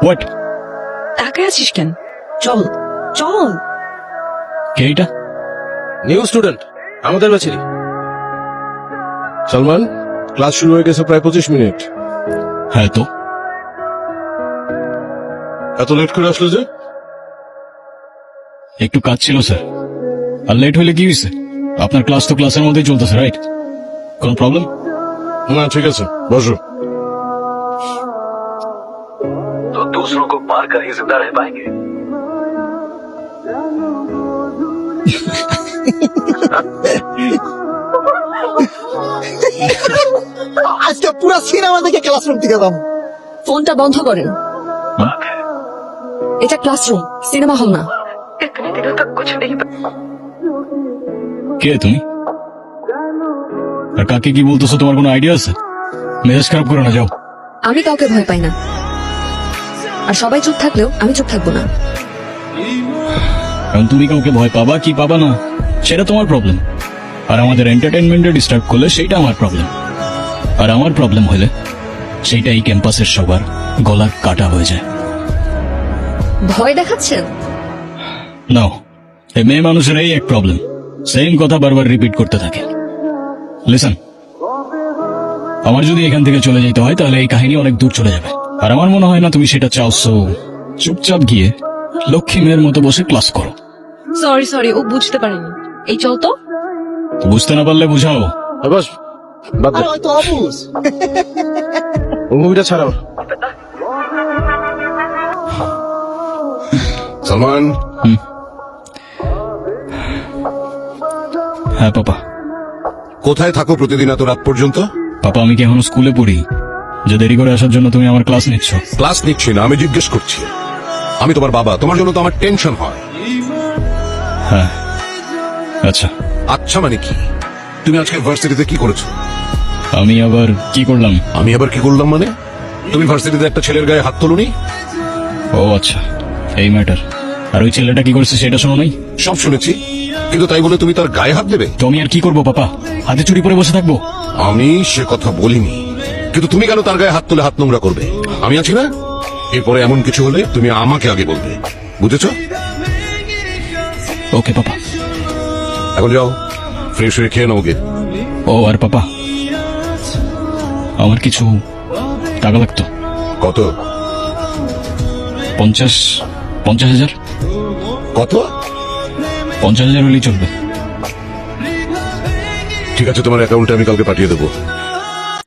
What? তাকায় আছিস কেন? চল চল। কে এটা? নিউ স্টুডেন্ট আমাদের ব্যাচেরই। সালমান, ক্লাস শুরু হয়ে গেছে প্রায় 25 মিনিট। হ্যাঁ তো এত লেট করে আসলো যে? একটু কাজ ছিল স্যার। আর লেট হইলে কি হয়েছে? আপনার ক্লাস তো ক্লাসের মধ্যেই চলতেছে, রাইট? কোনো প্রবলেম? না ঠিক আছে, বসো। तो दूसरों को मार कर ही जिंदा रह पाएंगे। আজকে পুরো সিনেমা দেখে ক্লাসরুম থেকে দাম। ফোনটা বন্ধ করেন। बात है এটা ক্লাসরুম, সিনেমা হল না। इतने दिनों तक कुछ नहीं কে তুমি? আর কাকে কি বলতেছো তোমার কোনো আইডিয়া আছে? মেজাজ খারাপ করো না, যাও। আমি কাউকে ভয় পাই না, আর সবাই চুপ থাকলেও আমি চুপ থাকবো না। কারণ তুমি কাউকে ভয় পাবা কি পাবা না সেটা তোমার প্রবলেম, আর আমাদের এন্টারটেনমেন্টে ডিস্টার্ব করলে সেইটা আমার প্রবলেম, আর আমার প্রবলেম হলে সেইটা এই ক্যাম্পাসের সবার গলা কাটা হয়ে যায়। ভয় দেখাচ্ছেন? নাও, এই মেয়ে মানুষের এই এক প্রবলেম, সেম কথা বারবার রিপিট করতে থাকে। লিসন, আমার যদি এখান থেকে চলে যেতে হয় তাহলে এই কাহিনী অনেক দূর চলে যাবে, আর আমার মনে হয় না তুমি সেটা চাও। সো চুপচাপ গিয়ে লক্ষ্মী মেয়ের মতো বসে ক্লাস করো। সরি সরি, ও বুঝতে পারেনি। এই চল তো। বুঝতে না পারলে বুঝাও। বাস, বাদ দে, আর হয়তো অবুঝ। ও মুভিটা ছাড়াও। সালমান, হ্যাঁ পাপা। কোথায় থাকো প্রতিদিন এত রাত পর্যন্ত? পাপা, আমি কি এখনো স্কুলে পড়ি যে দেরি করে আসার জন্য তুমি আমার ক্লাস নিচ্ছ? ক্লাস নিচ্ছি না, আমি জিজ্ঞেস করছি। আমি তোমার বাবা, তোমার জন্য তো আমার টেনশন হয়। হ্যাঁ, আচ্ছা। আচ্ছা মানে কি? তুমি আজকে ভার্সিটিতে কি করেছো? আমি আবার কি করলাম? আমি আবার কি করলাম মানে? তুমি ভার্সিটিতে একটা ছেলের গায়ে হাত তোলনি? ও আচ্ছা, এই ম্যাটার। আর ওই ছেলেটা কি করছে সেটা শোনো নাই? সব শুনেছি, কিন্তু তাই বলে তুমি তার গায়ে হাত দেবে? তো আমি আর কি করবো পাপা? হাতে চুরি পরে বসে থাকবো? আমি সে কথা বলিনি, কিন্তু তুমি কেন তার গায়ে হাত তুলে হাত নোংরা করবে? আমি আছি না? এরপরে এমন কিছু হলে তুমি আমাকে আগে বলবে, বুঝেছো? ওকে পাপা। এখন যাও, ফ্রেশ হয়ে খেয়ে নাও গে। ও আর পাপা, আমার কিছু টাকা লাগতো। কত? 50,000। কত? 50,000 হলেই চলবে। ঠিক আছে, তোমার অ্যাকাউন্টে আমি কালকে পাঠিয়ে দেবো।